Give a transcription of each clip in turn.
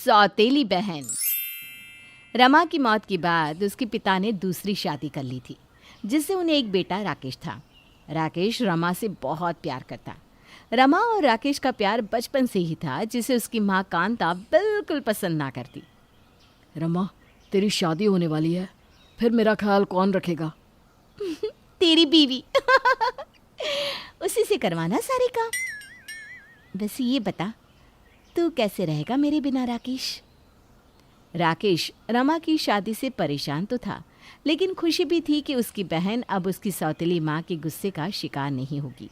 सौतेली बहन। रमा की मौत के बाद उसके पिता ने दूसरी शादी कर ली थी, जिससे उन्हें एक बेटा राकेश था। राकेश रमा से बहुत प्यार करता। रमा और राकेश का प्यार बचपन से ही था, जिसे उसकी माँ कांता बिल्कुल पसंद ना करती। रमा, तेरी शादी होने वाली है, फिर मेरा ख्याल कौन रखेगा? तेरी बीवी। उसी से करवाना सारे काम। बस ये बता, तू कैसे रहेगा मेरे बिना राकेश? राकेश रमा की शादी से परेशान तो था, लेकिन खुशी भी थी कि उसकी बहन अब उसकी सौतेली माँ के गुस्से का शिकार नहीं होगी।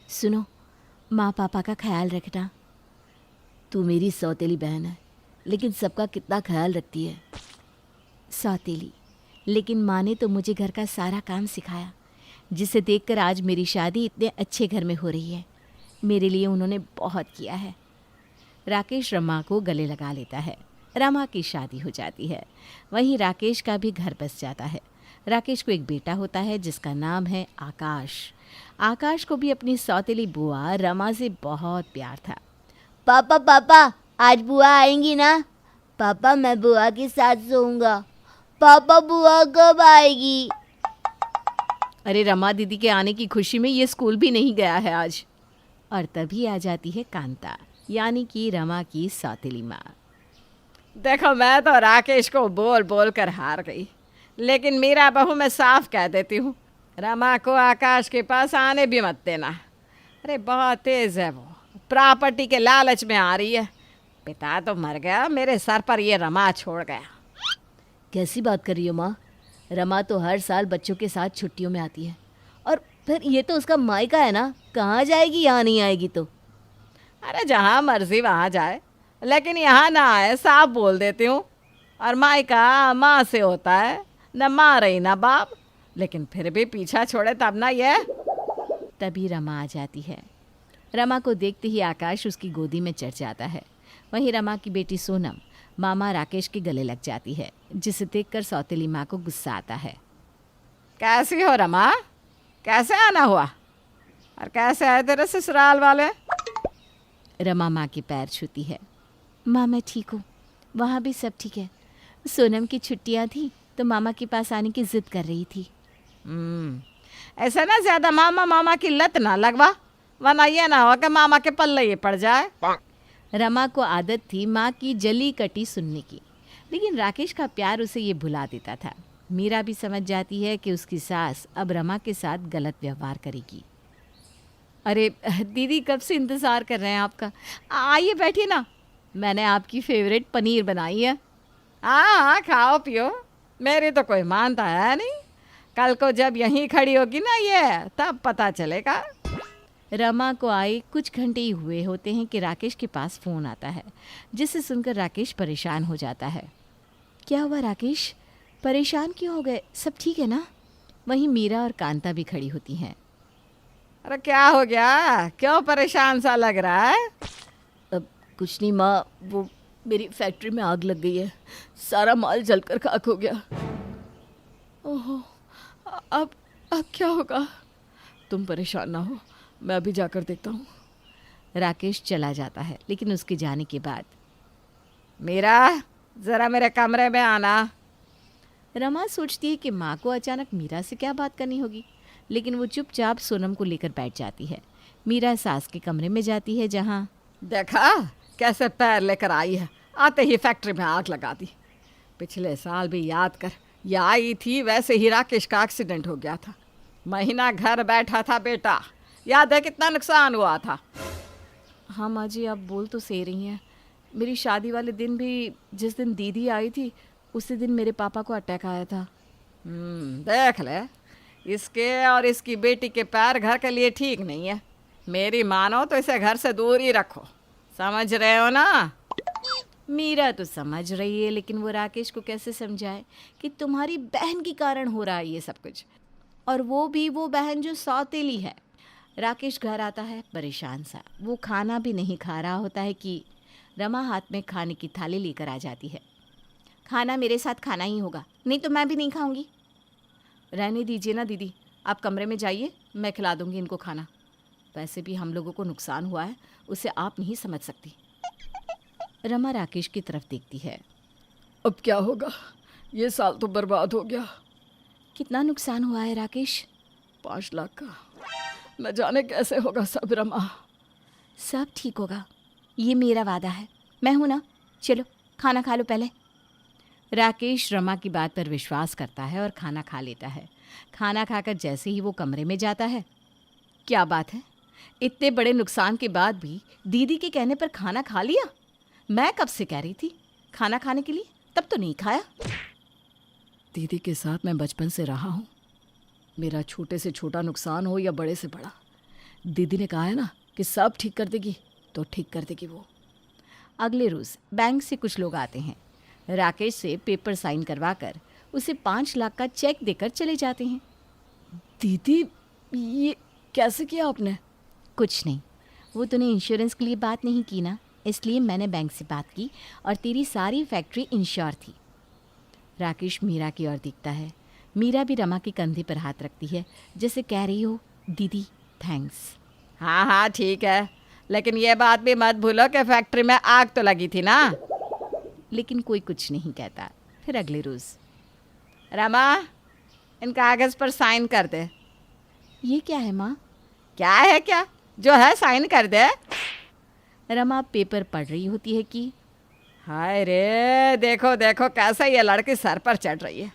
सुनो, माँ पापा का ख्याल रखना। तू मेरी सौतेली बहन है, लेकिन सबका कितना ख्याल रखती है? सौतेली, लेकिन माँ ने तो मुझे घर का सारा काम सिखाया, जिसे देखकर आज मेरी शादी इतने अच्छे घर में हो रही है। मेरे लिए उन्होंने बहुत किया है। राकेश रमा को गले लगा लेता है। रमा की शादी हो जाती है। वहीं राकेश का भी घर बस जाता है। राकेश को एक बेटा होता है जिसका नाम है आकाश। आकाश को भी अपनी सौतेली बुआ रमा से बहुत प्यार था। पापा पापा, आज बुआ आएंगी ना? पापा, मैं बुआ के साथ सोऊंगा। पापा, बुआ कब आएगी? अरे, रमा दीदी के आने की खुशी में ये स्कूल भी नहीं गया है आज। और तभी आ जाती है कांता, यानी कि रमा की सौतेली माँ। देखो, मैं तो राकेश को बोल बोल कर हार गई, लेकिन मेरा बहू मैं साफ कह देती हूँ, रमा को आकाश के पास आने भी मत देना। अरे बहुत तेज़ है वो, प्रॉपर्टी के लालच में आ रही है। पिता तो मर गया, मेरे सर पर ये रमा छोड़ गया। कैसी बात कर रही हो माँ? रमा तो हर साल बच्चों के साथ छुट्टियों में आती है, और फिर ये तो उसका मायका है ना, कहाँ जाएगी? यहाँ नहीं आएगी तो? अरे जहाँ मर्जी वहाँ जाए, लेकिन यहाँ ना आए, साफ बोल देती हूँ। और मायका माँ से होता है, न माँ रही न बाप, लेकिन फिर भी पीछा छोड़े तब ना ये। तभी रमा आ जाती है। रमा को देखते ही आकाश उसकी गोदी में चढ़ जाता है। वहीं रमा की बेटी सोनम मामा राकेश के गले लग जाती है, जिसे देखकर सौतेली माँ को गुस्सा आता है। कैसी हो रमा? कैसे आना हुआ? और कैसे आए तेरे ससुराल वाले? रमा माँ के पैर छूती है। माँ, मैं ठीक हूँ, वहाँ भी सब ठीक है। सोनम की छुट्टियाँ थी तो मामा के पास आने की जिद कर रही थी। ऐसा ना ज़्यादा मामा मामा की लत ना लगवा, वरना ये ना हो कि मामा के पल्ले ये पड़ जाए। रमा को आदत थी माँ की जली कटी सुनने की, लेकिन राकेश का प्यार उसे ये भुला देता था। मीरा भी समझ जाती है कि उसकी सास अब रमा के साथ गलत व्यवहार करेगी। अरे दीदी, कब से इंतज़ार कर रहे हैं आपका। आइए बैठिए ना, मैंने आपकी फेवरेट पनीर बनाई है। हाँ हाँ, खाओ पियो, मेरी तो कोई मानता है नहीं। कल को जब यहीं खड़ी होगी ना ये, तब पता चलेगा। रमा को आए कुछ घंटे ही हुए होते हैं कि राकेश के पास फ़ोन आता है, जिसे सुनकर राकेश परेशान हो जाता है। क्या हुआ राकेश, परेशान क्यों हो गए? सब ठीक है ना? वहीं मीरा और कांता भी खड़ी होती हैं। अरे क्या हो गया, क्यों परेशान सा लग रहा है? अब कुछ नहीं माँ, वो मेरी फैक्ट्री में आग लग गई है, सारा माल जलकर खाक हो गया। ओहो, अब क्या होगा? तुम परेशान ना हो, मैं अभी जाकर देखता हूँ। राकेश चला जाता है, लेकिन उसके जाने के बाद, मीरा, ज़रा मेरे कमरे में आना। रमा सोचती है कि माँ को अचानक मीरा से क्या बात करनी होगी, लेकिन वो चुपचाप सोनम को लेकर बैठ जाती है। मीरा सास के कमरे में जाती है, जहाँ देखा कैसे पैर लेकर आई है, आते ही फैक्ट्री में आग लगा दी। पिछले साल भी याद कर, ये आई थी, वैसे ही राकेश का एक्सीडेंट हो गया था। महीना घर बैठा था बेटा, याद है कितना नुकसान हुआ था? हाँ माँ जी, आप बोल तो सही रही हैं। मेरी शादी वाले दिन भी, जिस दिन दीदी आई थी, उसी दिन मेरे पापा को अटैक आया था। देख ले, इसके और इसकी बेटी के पैर घर के लिए ठीक नहीं है। मेरी मानो तो इसे घर से दूर ही रखो, समझ रहे हो ना? मीरा तो समझ रही है, लेकिन वो राकेश को कैसे समझाए कि तुम्हारी बहन के कारण हो रहा है ये सब कुछ, और वो भी वो बहन जो सौतेली है। राकेश घर आता है परेशान सा। वो खाना भी नहीं खा रहा होता है कि रमा हाथ में खाने की थाली लेकर आ जाती है। खाना मेरे साथ खाना ही होगा, नहीं तो मैं भी नहीं खाऊंगी। रहने दीजिए ना दीदी, आप कमरे में जाइए, मैं खिला दूंगी इनको खाना। वैसे भी हम लोगों को नुकसान हुआ है, उसे आप नहीं समझ सकती। रमा राकेश की तरफ देखती है। अब क्या होगा, ये साल तो बर्बाद हो गया। कितना नुकसान हुआ है राकेश? 5 लाख का, न जाने कैसे होगा सब रमा। सब ठीक होगा, ये मेरा वादा है। मैं हूं ना, चलो खाना खा लो पहले। राकेश रमा की बात पर विश्वास करता है और खाना खा लेता है। खाना खाकर जैसे ही वो कमरे में जाता है, क्या बात है, इतने बड़े नुकसान के बाद भी दीदी के कहने पर खाना खा लिया? मैं कब से कह रही थी खाना खाने के लिए, तब तो नहीं खाया। दीदी के साथ मैं बचपन से रहा हूँ। मेरा छोटे से छोटा नुकसान हो या बड़े से बड़ा, दीदी ने कहा है ना कि सब ठीक कर देगी, तो ठीक कर देगी वो। अगले रोज़ बैंक से कुछ लोग आते हैं। राकेश से पेपर साइन करवाकर उसे 5 लाख का चेक देकर चले जाते हैं। दीदी, ये कैसे किया आपने? कुछ नहीं, वो तूने इंश्योरेंस के लिए बात नहीं की ना, इसलिए मैंने बैंक से बात की और तेरी सारी फैक्ट्री इंश्योर थी। राकेश मीरा की ओर देखता है। मीरा भी रमा के कंधे पर हाथ रखती है, जैसे कह रही हो, दीदी थैंक्स। हाँ हाँ ठीक है, लेकिन ये बात भी मत भूलो कि फैक्ट्री में आग तो लगी थी ना। लेकिन कोई कुछ नहीं कहता। फिर अगले रोज़, रमा, इन कागज़ पर साइन कर दे। ये क्या है माँ? क्या है क्या, जो है साइन कर दे। रमा पेपर पढ़ रही होती है कि हाय रे, देखो देखो कैसे ये लड़की सर पर चढ़ रही है।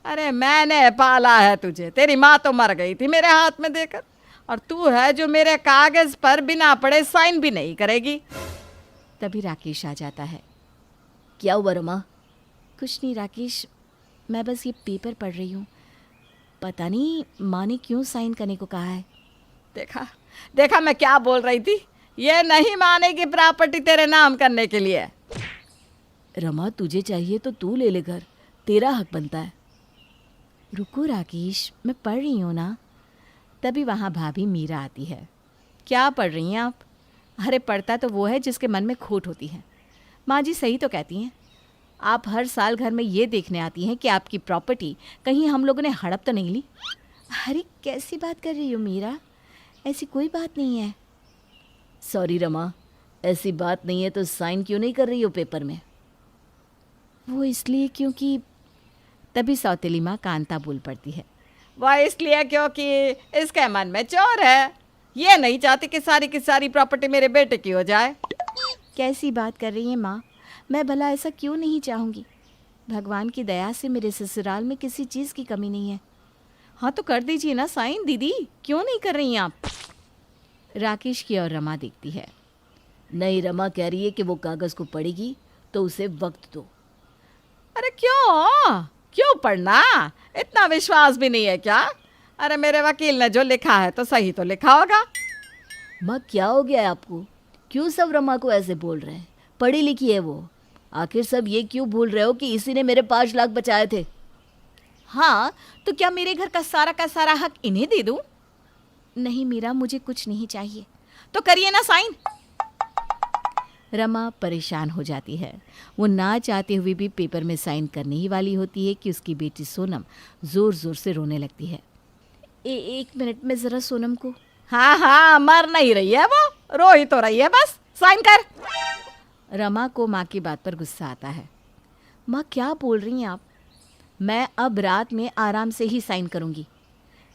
अरे मैंने पाला है तुझे, तेरी माँ तो मर गई थी मेरे हाथ में देकर, और तू है जो मेरे कागज़ पर बिना पढ़े साइन भी नहीं करेगी। तभी राकेश आ जाता है। क्या हुआ रमा? कुछ नहीं राकेश, मैं बस ये पेपर पढ़ रही हूँ। पता नहीं माँ ने क्यों साइन करने को कहा है। देखा देखा मैं क्या बोल रही थी, ये नहीं मानेगी प्रॉपर्टी तेरे नाम करने के लिए। रमा, तुझे चाहिए तो तू ले ले घर, तेरा हक बनता है। रुको राकेश, मैं पढ़ रही हूँ ना। तभी वहाँ भाभी मीरा आती है। क्या पढ़ रही हैं आप? अरे पढ़ता तो वो है जिसके मन में खोट होती है। माँ जी सही तो कहती हैं, आप हर साल घर में ये देखने आती हैं कि आपकी प्रॉपर्टी कहीं हम लोगों ने हड़प तो नहीं ली। अरे कैसी बात कर रही हो मीरा, ऐसी कोई बात नहीं है। सॉरी रमा, ऐसी बात नहीं है तो साइन क्यों नहीं कर रही हो पेपर में? वो इसलिए क्योंकि तभी सौतेली माँ कांता बोल पड़ती है। वह इसलिए क्योंकि इसके मन में चोर है, ये नहीं चाहती कि सारी की सारी प्रॉपर्टी मेरे बेटे की हो जाए। कैसी बात कर रही हैं माँ, मैं भला ऐसा क्यों नहीं चाहूँगी। भगवान की दया से मेरे ससुराल में किसी चीज़ की कमी नहीं है। हाँ तो कर दीजिए ना साइन दीदी, क्यों नहीं कर रही हैं आप? राकेश की ओर रमा देखती है। नहीं, रमा कह रही है कि वो कागज़ को पढ़ेगी तो उसे वक्त दो। अरे क्यों क्यों पढ़ना, इतना विश्वास भी नहीं है क्या? अरे मेरे वकील ने जो लिखा है तो सही तो लिखा होगा। माँ, क्या हो गया है आपको? क्यों सब रमा को ऐसे बोल रहे हैं? पढ़ी लिखी है वो। आखिर सब ये क्यों भूल रहे हो कि इसी ने मेरे 5 लाख बचाए थे? हाँ तो क्या मेरे घर का सारा हक इन्हें दे दूँ? नहीं मीरा, मुझे कुछ नहीं चाहिए। तो करिए ना साइन। रमा परेशान हो जाती है। वो ना चाहते हुए भी पेपर में साइन करने ही वाली होती है कि उसकी बेटी सोनम ज़ोर ज़ोर से रोने लगती है। एक मिनट में ज़रा सोनम को। हाँ हाँ, मर नहीं रही है वो, रो ही तो रही है, बस साइन कर। रमा को माँ की बात पर गुस्सा आता है। माँ क्या बोल रही हैं आप? मैं अब रात में आराम से ही साइन करूँगी।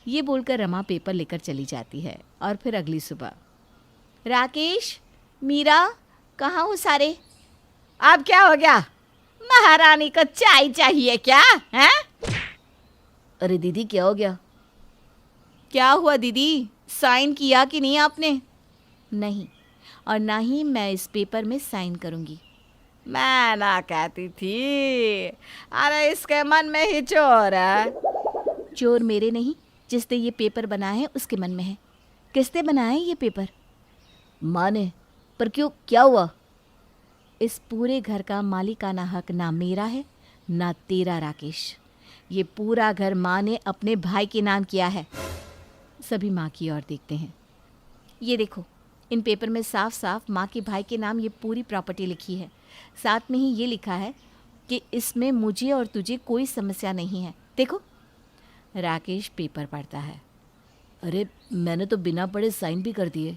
ये बोलकर रमा पेपर लेकर चली जाती है। और फिर अगली सुबह, राकेश, मीरा, कहाँ हो सारे? अब क्या हो गया, महारानी को चाय चाहिए क्या है? अरे दीदी, क्या हो गया? क्या हुआ दीदी, साइन किया कि नहीं आपने? नहीं, और ना ही मैं इस पेपर में साइन करूँगी। मैं ना कहती थी, अरे इसके मन में ही चोर है। चोर मेरे नहीं, जिसने ये पेपर बनाया है उसके मन में है। किसने बनाया है ये पेपर? माँ ने। पर क्यों, क्या हुआ? इस पूरे घर का मालिकाना हक ना मेरा है ना तेरा राकेश। ये पूरा घर माँ ने अपने भाई के नाम किया है। सभी माँ की ओर देखते हैं। ये देखो, इन पेपर में साफ साफ माँ के भाई के नाम ये पूरी प्रॉपर्टी लिखी है। साथ में ही ये लिखा है कि इसमें मुझे और तुझे कोई समस्या नहीं है। देखो। राकेश पेपर पढ़ता है। अरे मैंने तो बिना पढ़े साइन भी कर दिए।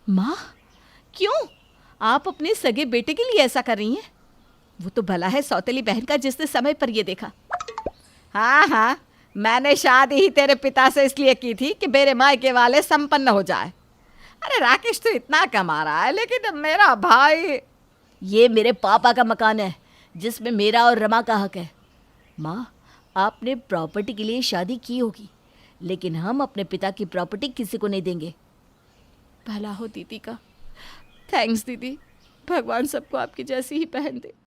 माँ, क्यों? आप अपने सगे बेटे के लिए ऐसा कर रही हैं? वो तो भला है सौतेली बहन का जिसने समय पर ये देखा। हाँ हाँ, मैंने शादी ही तेरे पिता से इसलिए की थी कि मेरे मायके वाले संपन्न हो जाए। अरे राकेश तो इतना कमा रहा है, लेकिन मेरा भाई। ये मेरे पापा का मकान है जिसमें मेरा और रमा का हक है। माँ, आपने प्रॉपर्टी के लिए शादी की होगी, लेकिन हम अपने पिता की प्रॉपर्टी किसी को नहीं देंगे। भला हो दीदी का। थैंक्स दीदी, भगवान सबको आपकी जैसी ही पहन दे।